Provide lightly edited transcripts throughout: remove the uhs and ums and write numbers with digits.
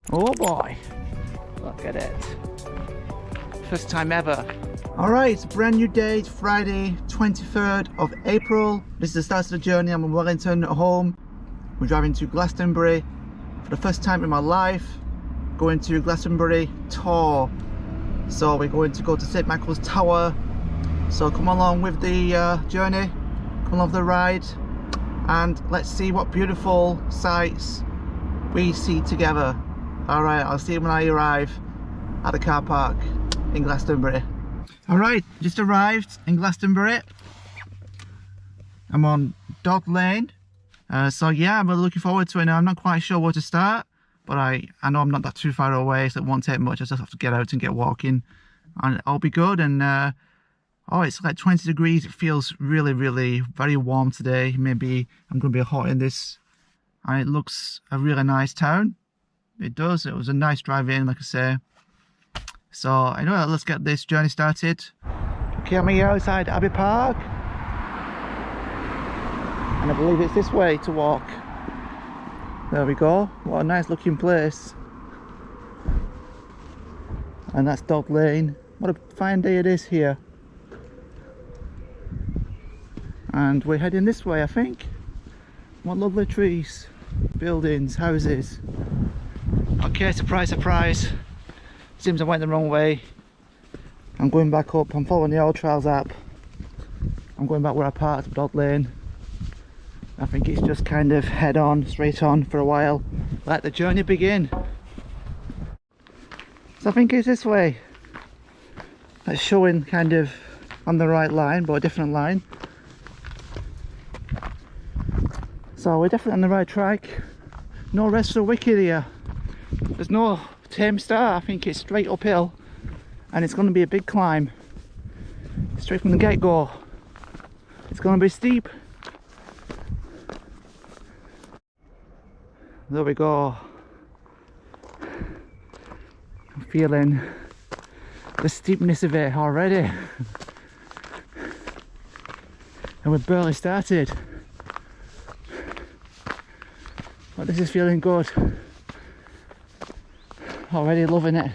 Oh boy, look at it. First time ever. Alright, it's a brand new day. It's Friday, 23rd of April. This is the start of the journey. I'm in Wellington at home. We're driving to Glastonbury for the first time in my life. Going to Glastonbury Tor. So we're going to go to St Michael's Tower. So come along with the journey, come along with the ride, and let's see what beautiful sights we see together. Alright, I'll see you when I arrive at the car park in Glastonbury. Alright, just arrived in Glastonbury. I'm on Dog Lane. So yeah, I'm really looking forward to it now. I'm not quite sure where to start, but I know I'm not that too far away, so it won't take much. I just have to get out and get walking and I'll be good. And oh, it's like 20 degrees. It feels really very warm today. Maybe I'm going to be hot in this. And it looks a really nice town. It does. It was a nice drive in, like I say. So anyway, let's get this journey started. Okay, I'm here outside Abbey Park. And I believe it's this way to walk. There we go. What a nice looking place. And that's Dog Lane. What a fine day it is here. And we're heading this way, I think. What lovely trees, buildings, houses. Okay, surprise, surprise. Seems I went the wrong way. I'm going back up. I'm following the Old Trails app. I'm going back where I parked at Dog Lane. I think it's just kind of head on, straight on for a while. Let the journey begin. So I think it's this way. That's showing kind of on the right line, but a different line. So we're definitely on the right track. No rest for the wicked here. There's no tame start. I think it's straight uphill and it's going to be a big climb. Straight from the get-go. It's going to be steep. There we go. I'm feeling the steepness of it already. And we've barely started. But this is feeling good. Already loving it.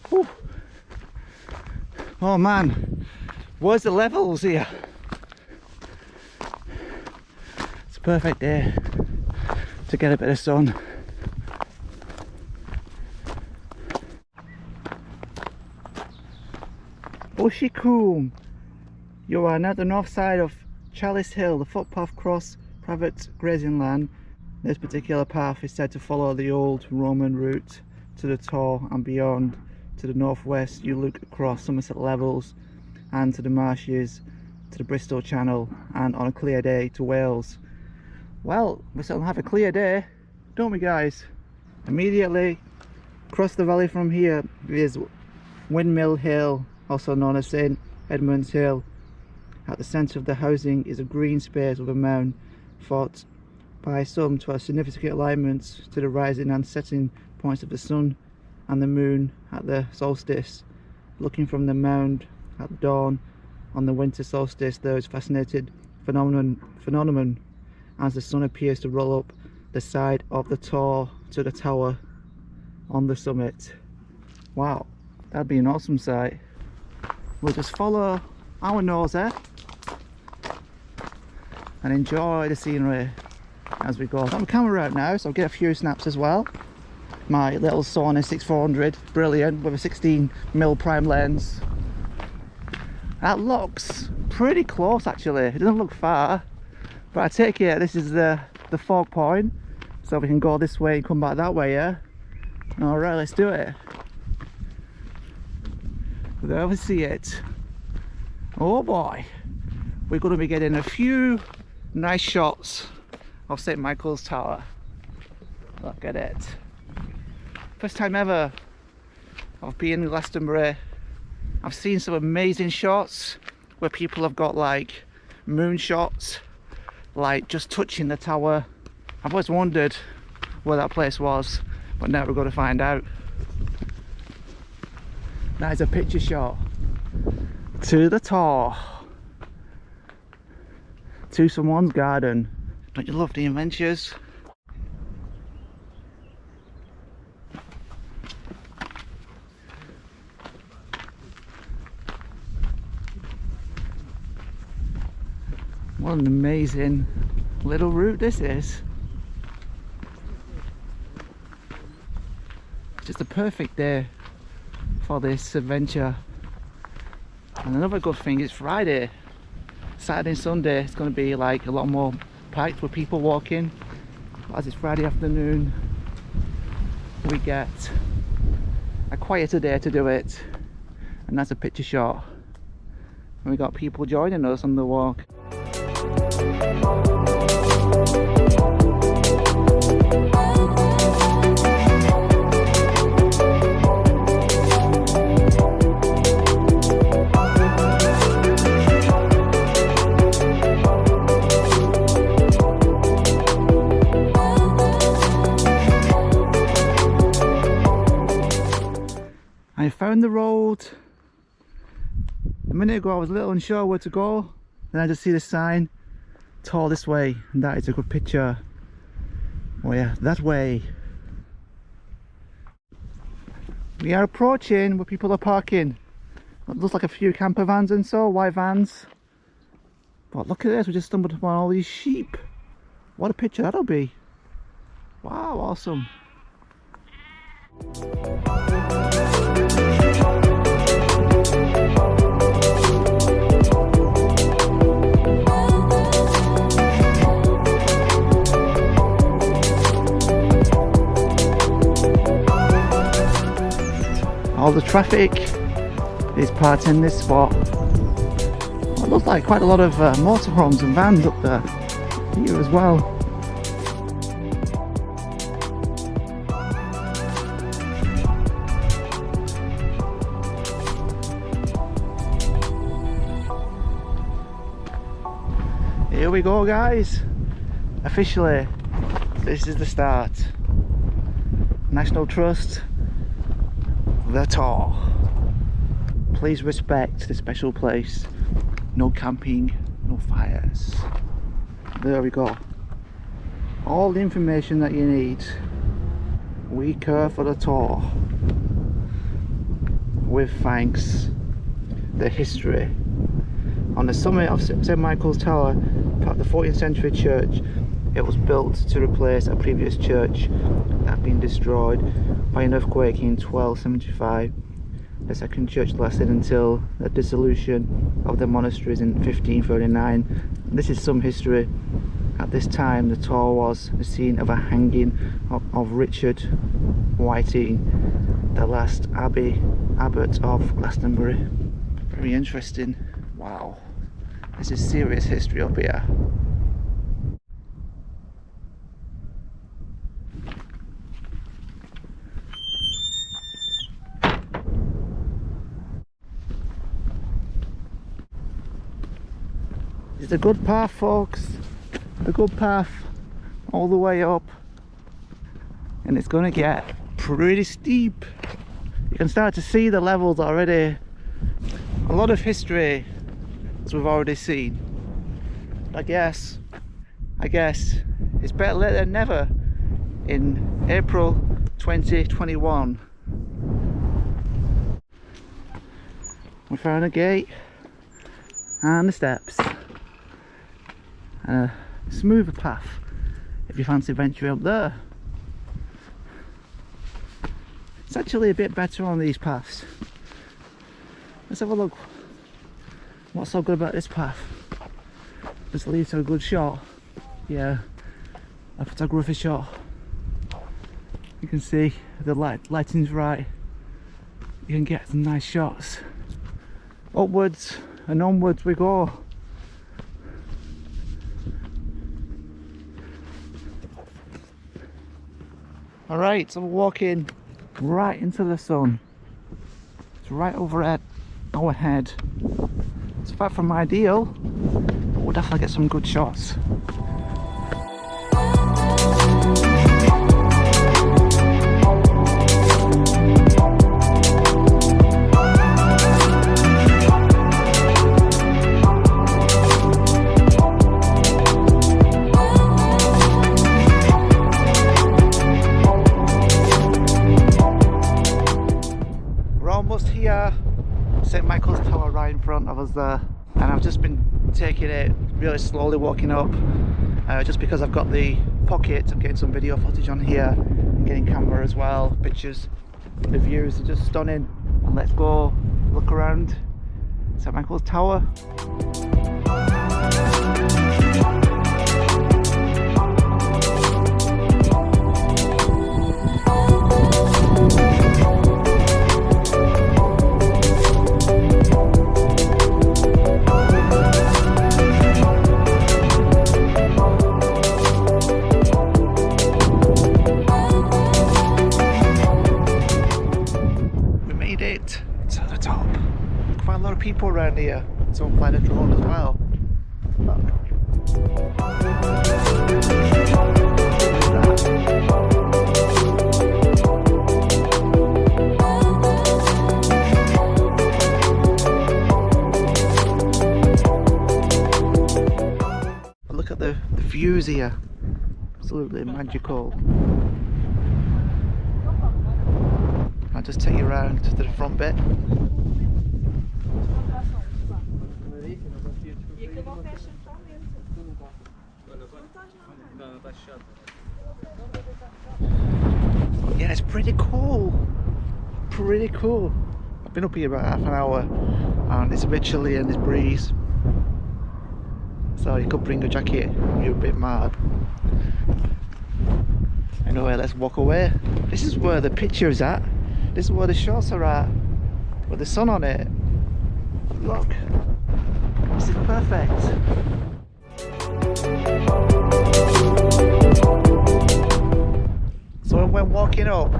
Whew. Oh man, where's the levels here? It's a perfect day to get a bit of sun. Bushy Coombe. You are now at the north side of Chalice Hill. The footpath cross private grazing land. This particular path is said to follow the old Roman route to the Tor and beyond. To the northwest you look across Somerset Levels and to the marshes, to the Bristol Channel, and on a clear day to Wales. Well, we still have a clear day, don't we guys? Immediately across the valley from here is Windmill Hill, also known as St Edmund's Hill. At the centre of the housing is a green space with a mound thought by some to have significant alignments to the rising and setting points of the sun and the moon at the solstice. Looking from the mound at dawn on the winter solstice, there is fascinating phenomenon as the sun appears to roll up the side of the Tor to the tower on the summit. Wow, that'd be an awesome sight. We'll just follow our nose there and enjoy the scenery as we go. I've got my camera out now, so I'll get a few snaps as well. My little Sony 6400, brilliant, with a 16mm prime lens. That looks pretty close actually. It doesn't look far, but I take it this is the fog point, so we can go this way and come back that way. Yeah. All right, let's do it. There we see it. Oh boy, we're going to be getting a few nice shots of St Michael's Tower. Look at it. First time ever of being in Glastonbury. I've seen some amazing shots where people have got like moon shots, like just touching the tower. I've always wondered where that place was, but now we're going to find out. That is a picture shot to the Tor, to someone's garden. Don't you love the adventures? What an amazing little route this is. Just a perfect day for this adventure. And another good thing is Friday. Saturday and Sunday it's going to be like a lot more packed with people walking. As it's Friday afternoon, we get a quieter day to do it, and that's a picture shot. And we got people joining us on the walk. I found the road. A minute ago I was a little unsure where to go, then I just see the sign, Tor this way, and that is a good picture. Oh yeah, that way. We are approaching where people are parking. It looks like a few camper vans and so, white vans. But look at this, we just stumbled upon all these sheep. What a picture that'll be. Wow, awesome. All the traffic is parked in this spot. Well, it looks like quite a lot of motorhomes and vans up there here as well. Here we go, guys. Officially, this is the start. National Trust, the Tor. Please respect this special place. No camping, no fires. There we go. All the information that you need. We care for the Tor. With thanks, the history. On the summit of St Michael's Tower, part of the 14th century church, it was built to replace a previous church that had been destroyed by an earthquake in 1275. The second church lasted until the dissolution of the monasteries in 1539. This is some history. At this time, the Tor was the scene of a hanging of Richard Whiting, the last abbot of Glastonbury. Very interesting. Wow, this is serious history up here. It's a good path, folks. A good path all the way up, and it's going to get pretty steep. You can start to see the levels already. A lot of history as we've already seen. I guess it's better late than never in April 2021. We found a gate and the steps and a smoother path if you fancy venturing up there. It's actually a bit better on these paths. Let's have a look. What's so good about this path? Just leads to a good shot. Yeah, a photography shot. You can see the lighting's right. You can get some nice shots. Upwards and onwards we go. Alright, so we're walking right into the sun. It's right over our head. It's far from ideal, but we'll definitely get some good shots. We're almost here. St Michael's Tower right in front of us there, and and I've just been taking it really slowly, walking up, just because I've got the pocket. I'm getting some video footage on here, getting camera as well, pictures. The views are just stunning, and let's go look around St Michael's Tower. To the top. Quite a lot of people around here. Someone flying a drone as well. Look. Look at the views here. Absolutely magical. I'll just take you around to the front bit. Yeah, it's pretty cool. Pretty cool. I've been up here about half an hour and it's a bit chilly and there's breeze. So you could bring a jacket, you're a bit mad. Anyway, let's walk away. This is where the picture is at. This is where the shots are at, with the sun on it. Look, this is perfect. So when walking up,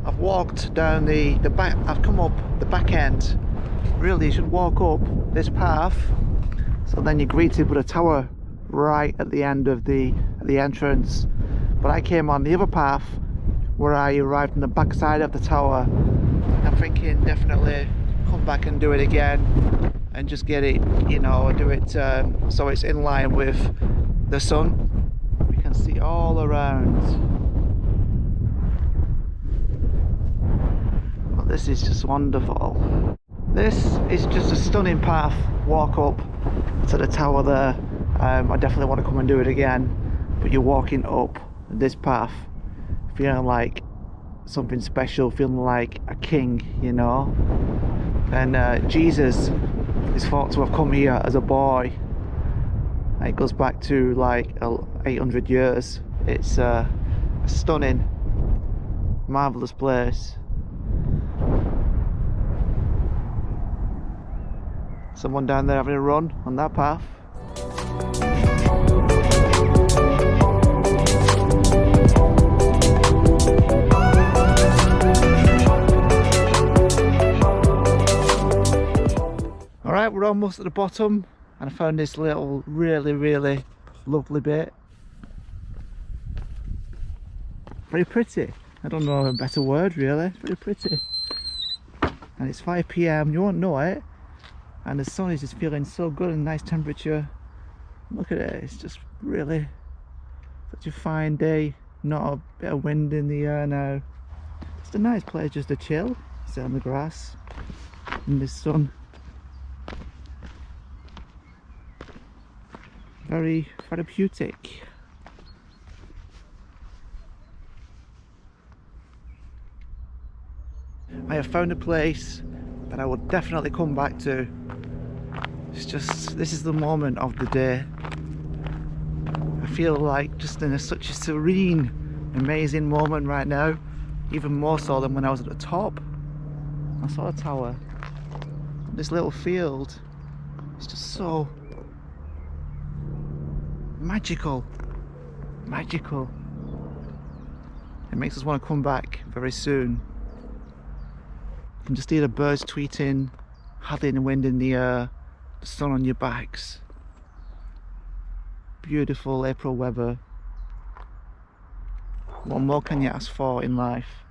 I've walked down the back, I've come up the back end. Really, you should walk up this path, so then you're greeted with a tower right at the end of the entrance. But I came on the other path, where I arrived on the back side of the tower. I'm thinking definitely come back and do it again and just get it, you know, do it so it's in line with the sun. We can see all around. Well, this is just wonderful. This is just a stunning path. Walk up to the tower there. I definitely want to come and do it again, but you're walking up this path feeling like something special, feeling like a king, you know. And Jesus is thought to have come here as a boy. And it goes back to like 800 years. It's a stunning, marvellous place. Someone down there having a run on that path. Alright, we're almost at the bottom and I found this little really lovely bit. Very pretty. I don't know a better word really. It's very pretty. And it's 5 PM, you won't know it. And the sun is just feeling so good and nice temperature. Look at it, it's just really such a fine day. Not a bit of wind in the air now. It's a nice place just to chill, sit on the grass in the sun. Very therapeutic. I have found a place that I will definitely come back to. It's just, this is the moment of the day. I feel like just in such a serene, amazing moment right now, even more so than when I was at the top. I saw a tower. This little field, it's just so magical. It makes us want to come back very soon. You can just hear the birds tweeting, howling wind in the air, the sun on your backs. Beautiful April weather. What more can you ask for in life?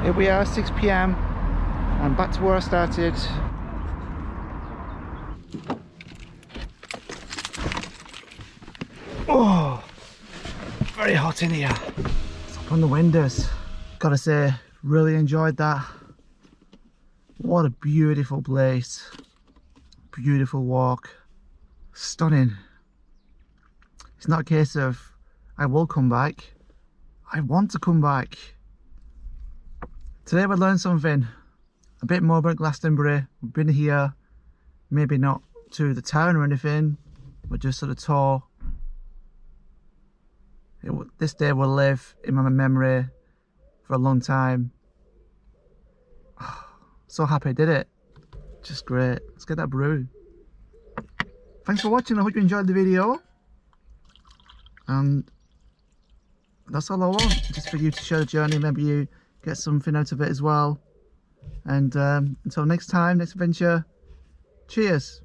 Here we are, 6 PM. I'm back to where I started. Oh, very hot in here. Let's open the windows. Gotta say, really enjoyed that. What a beautiful place. Beautiful walk. Stunning. It's not a case of I will come back. I want to come back. Today we learned something. A bit more about Glastonbury. We've been here, maybe not to the town or anything, but just sort of tour. This day will live in my memory for a long time. So happy I did it. Just great. Let's get that brew. Thanks for watching. I hope you enjoyed the video. And that's all I want. Just for you to share the journey. Maybe you get something out of it as well. And until next time, next adventure. Cheers.